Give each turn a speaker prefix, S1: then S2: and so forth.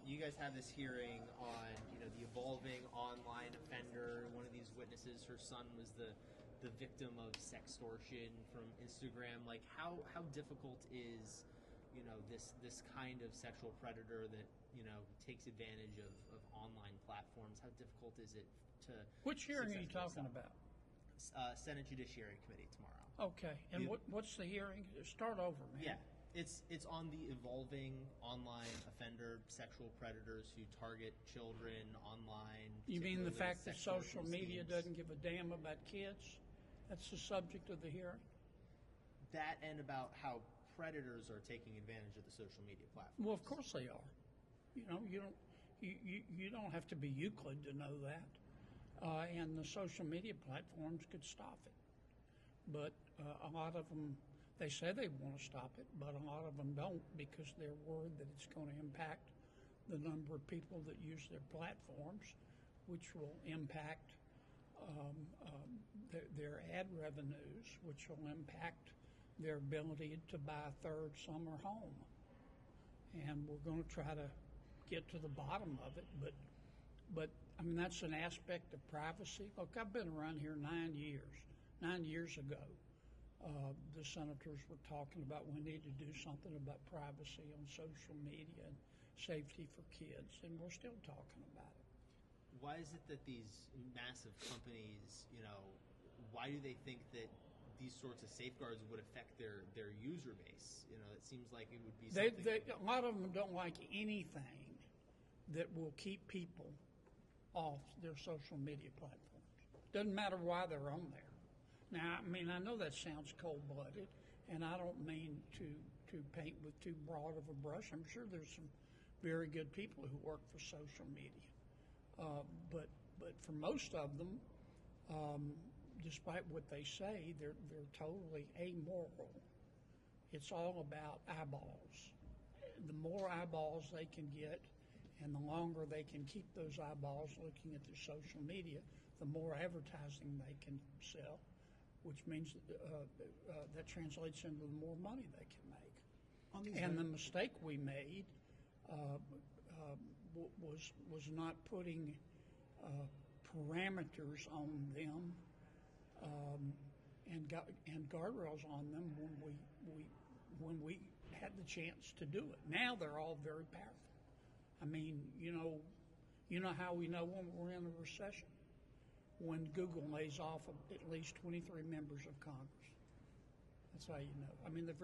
S1: You guys have this hearing on, the evolving online offender. One of these witnesses, her son was the victim of sextortion from Instagram. Like, how difficult is, this kind of sexual predator that, takes advantage of online platforms? How difficult is it to...
S2: Which hearing are you talking about?
S1: Senate Judiciary Committee tomorrow.
S2: Okay, and what's the hearing? Start over, man.
S1: Yeah, it's on the evolving online offender, sexual predators who target children online.
S2: You mean the fact that social media
S1: schemes.
S2: doesn't give a damn about kids? That's the subject of the hearing?
S1: That, and about how predators are taking advantage of the social media platforms.
S2: Well, of course they are. You don't have to be Euclid to know that. And the social media platforms could stop it. But a lot of them, they say they want to stop it, but a lot of them don't because they're worried that it's going to impact the number of people that use their platforms, which will impact their ad revenues, which will impact their ability to buy a third summer home. And we're going to try to get to the bottom of it, but I mean, that's an aspect of privacy. Look, I've been around here 9 years. 9 years ago, the senators were talking about we need to do something about privacy on social media and safety for kids, and we're still talking about it.
S1: Why is it that these massive companies, why do they think that these sorts of safeguards would affect their user base? It seems like it would be something...
S2: A lot of them don't like anything that will keep people off their social media platforms. Doesn't matter why they're on there. Now, I mean, I know that sounds cold-blooded, and I don't mean to paint with too broad of a brush. I'm sure there's some very good people who work for social media. But for most of them, despite what they say, they're totally amoral. It's all about eyeballs. The more eyeballs they can get, and the longer they can keep those eyeballs looking at their social media, the more advertising they can sell, which means that translates into the more money they can make. And the mistake we made was not putting parameters on them and guardrails on them when we had the chance to do it. Now they're all very powerful. I mean, you know how we know when we're in a recession? When Google lays off at least 23 members of Congress. That's how you know. I mean, they're very